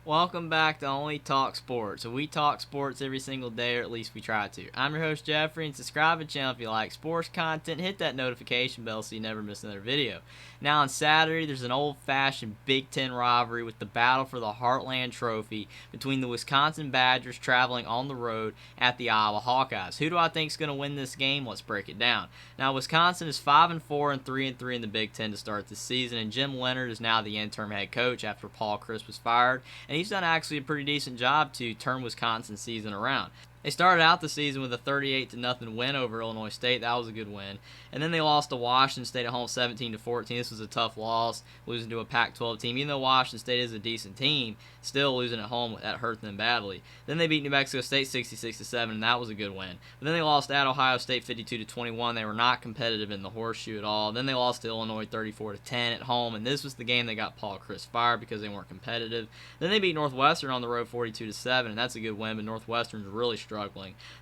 Welcome back to Only Talk Sports. So we talk sports every single day, or at least we try to. I'm your host Jeffrey, and subscribe to the channel if you like sports content. Hit that notification bell so you never miss another video. Now on Saturday, there's an old-fashioned Big Ten rivalry with the battle for the Heartland Trophy between the Wisconsin Badgers traveling on the road at the Iowa Hawkeyes. Who do I think is going to win this game? Let's break it down. Now Wisconsin is 5-4 and 3-3 in the Big Ten to start this season, and Jim Leohnard is now the interim head coach after Paul Chryst was fired. And he's done actually a pretty decent job to turn Wisconsin's season around. They started out the season with a 38-0 win over Illinois State. That was a good win. And then they lost to Washington State at home 17-14. This was a tough loss, losing to a Pac-12 team. Even though Washington State is a decent team, still losing at home, that hurt them badly. Then they beat New Mexico State 66-7, and that was a good win. But then they lost at Ohio State 52-21. They were not competitive in the horseshoe at all. Then they lost to Illinois 34-10 at home, and this was the game that got Paul Chryst fired because they weren't competitive. Then they beat Northwestern on the road 42-7, and that's a good win, but Northwestern's really struggling.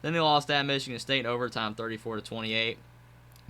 Then they lost at Michigan State in overtime 34-28.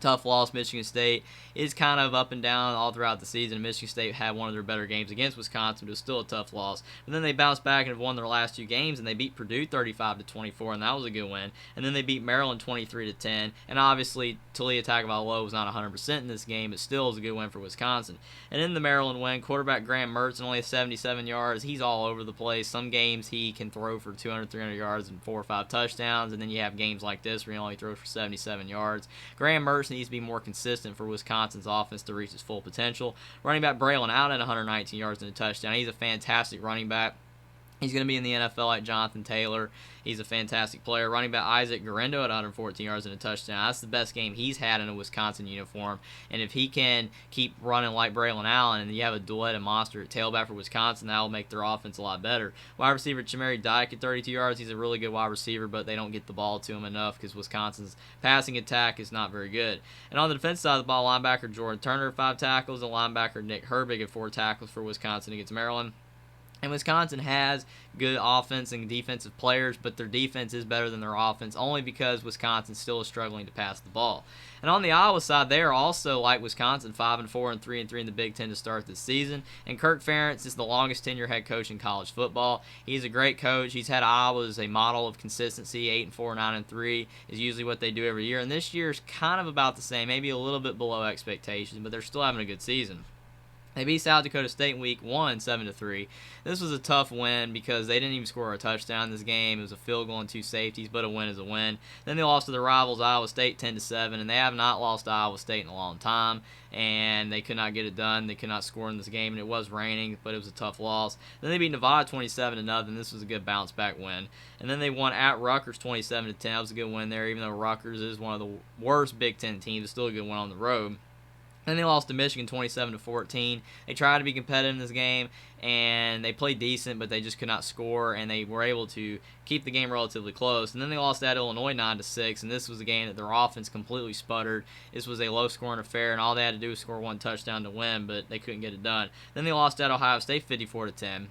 Tough loss. Michigan State is kind of up and down all throughout the season. Michigan State had one of their better games against Wisconsin, but it was still a tough loss. But then they bounced back and have won their last two games, and they beat Purdue 35-24, and that was a good win. And then they beat Maryland 23-10, and obviously Taulia Tagovailoa was not 100% in this game, but still is a good win for Wisconsin. And in the Maryland win, quarterback Graham Mertz only has 77 yards. He's all over the place. Some games he can throw for 200, 300 yards and 4 or 5 touchdowns, and then you have games like this where he only throws for 77 yards. Graham Mertz needs to be more consistent for Wisconsin's offense to reach its full potential. Running back Braylon Allen at 119 yards and a touchdown. He's a fantastic running back. He's going to be in the NFL like Jonathan Taylor. He's a fantastic player. Running back Isaac Guerendo at 114 yards and a touchdown. That's the best game he's had in a Wisconsin uniform. And if he can keep running like Braylon Allen and you have a duet and monster at tailback for Wisconsin, that will make their offense a lot better. Wide receiver Chamari Dyke at 32 yards. He's a really good wide receiver, but they don't get the ball to him enough because Wisconsin's passing attack is not very good. And on the defense side of the ball, linebacker Jordan Turner, 5 tackles, and linebacker Nick Herbig at 4 tackles for Wisconsin against Maryland. And Wisconsin has good offense and defensive players, but their defense is better than their offense only because Wisconsin still is struggling to pass the ball. And on the Iowa side, they are also like Wisconsin, 5-4 and 3-3 in the Big Ten to start this season. And Kirk Ferentz is the longest tenure head coach in college football. He's a great coach. He's had Iowa as a model of consistency. 8-4, 9-3 is usually what they do every year. And this year is kind of about the same, maybe a little bit below expectations, but they're still having a good season. They beat South Dakota State in week 1, 7-3. This was a tough win because they didn't even score a touchdown in this game. It was a field goal and 2 safeties, but a win is a win. Then they lost to their rivals, Iowa State, 10-7, and they have not lost to Iowa State in a long time, and they could not get it done. They could not score in this game, and it was raining, but it was a tough loss. Then they beat Nevada 27-0. This was a good bounce-back win. And then they won at Rutgers 27-10. That was a good win there, even though Rutgers is one of the worst Big Ten teams. It's still a good win on the road. Then they lost to Michigan 27-14. They tried to be competitive in this game, and they played decent, but they just could not score, and they were able to keep the game relatively close. And then they lost at Illinois 9-6, and this was a game that their offense completely sputtered. This was a low-scoring affair, and all they had to do was score 1 touchdown to win, but they couldn't get it done. Then they lost at Ohio State 54-10.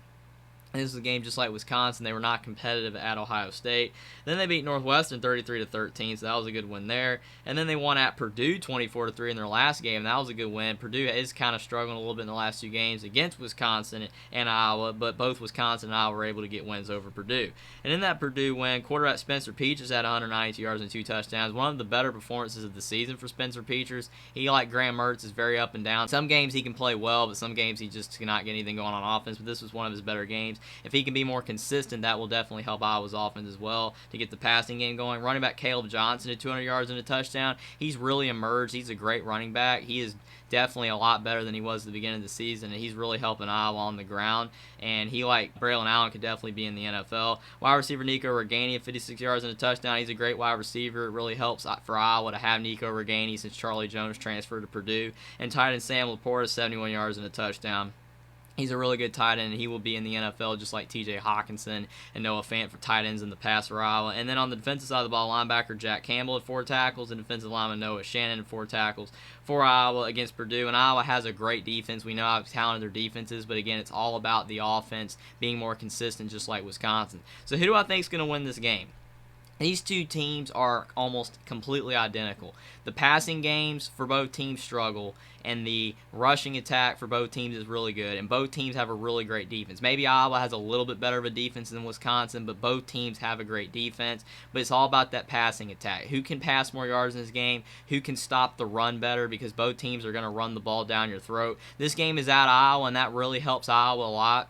This was a game just like Wisconsin. They were not competitive at Ohio State. Then they beat Northwestern 33-13, so that was a good win there. And then they won at Purdue 24-3 in their last game. That was a good win. Purdue is kind of struggling a little bit in the last 2 games against Wisconsin and Iowa, but both Wisconsin and Iowa were able to get wins over Purdue. And in that Purdue win, quarterback Spencer Petras had 192 yards and 2 touchdowns. One of the better performances of the season for Spencer Petras. He, like Graham Mertz, is very up and down. Some games he can play well, but some games he just cannot get anything going on offense. But this was one of his better games. If he can be more consistent, that will definitely help Iowa's offense as well to get the passing game going. Running back Caleb Johnson at 200 yards and a touchdown. He's really emerged. He's a great running back. He is definitely a lot better than he was at the beginning of the season, and he's really helping Iowa on the ground. And he, like Braylon Allen, could definitely be in the NFL. Wide receiver Nico Reganey at 56 yards and a touchdown. He's a great wide receiver. It really helps for Iowa to have Nico Reganey since Charlie Jones transferred to Purdue. And tight end Sam Laporta, 71 yards and a touchdown. He's a really good tight end, and he will be in the NFL just like T.J. Hawkinson and Noah Fant for tight ends in the past for Iowa. And then on the defensive side of the ball, linebacker Jack Campbell at 4 tackles, and defensive lineman Noah Shannon at 4 tackles for Iowa against Purdue. And Iowa has a great defense. We know how talented their defense is, but again, it's all about the offense being more consistent just like Wisconsin. So who do I think is going to win this game? These two teams are almost completely identical. The passing games for both teams struggle, and the rushing attack for both teams is really good, and both teams have a really great defense. Maybe Iowa has a little bit better of a defense than Wisconsin, but both teams have a great defense. But it's all about that passing attack. Who can pass more yards in this game? Who can stop the run better? Because both teams are going to run the ball down your throat. This game is at Iowa, and that really helps Iowa a lot,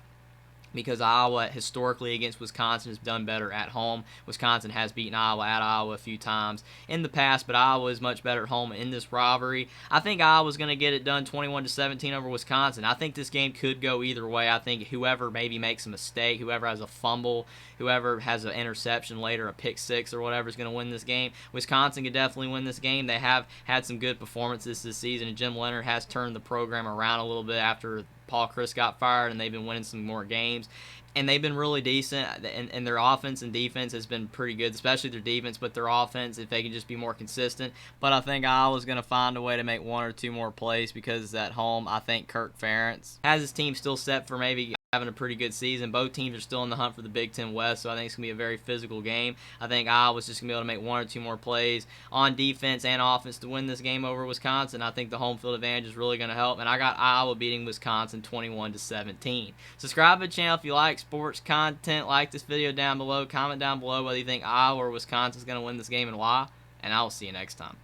because Iowa historically against Wisconsin has done better at home. Wisconsin has beaten Iowa at Iowa a few times in the past, but Iowa is much better at home in this rivalry. I think Iowa's going to get it done 21-17 over Wisconsin. I think this game could go either way. I think whoever maybe makes a mistake, whoever has a fumble, whoever has an interception later, a pick six or whatever, is going to win this game. Wisconsin could definitely win this game. They have had some good performances this season, and Jim Leohnard has turned the program around a little bit after Paul Chris got fired, and they've been winning some more games. And they've been really decent, and their offense and defense has been pretty good, especially their defense, but their offense, if they can just be more consistent. But I think Iowa's going to find a way to make one or two more plays because at home, I think Kirk Ferentz has his team still set for maybe having a pretty good season. Both teams are still in the hunt for the Big Ten West, so I think it's going to be a very physical game. I think Iowa's just going to be able to make one or two more plays on defense and offense to win this game over Wisconsin. I think the home field advantage is really going to help, and I got Iowa beating Wisconsin 21-17. Subscribe to the channel if you like sports content. Like this video down below. Comment down below whether you think Iowa or Wisconsin is going to win this game and why, and I will see you next time.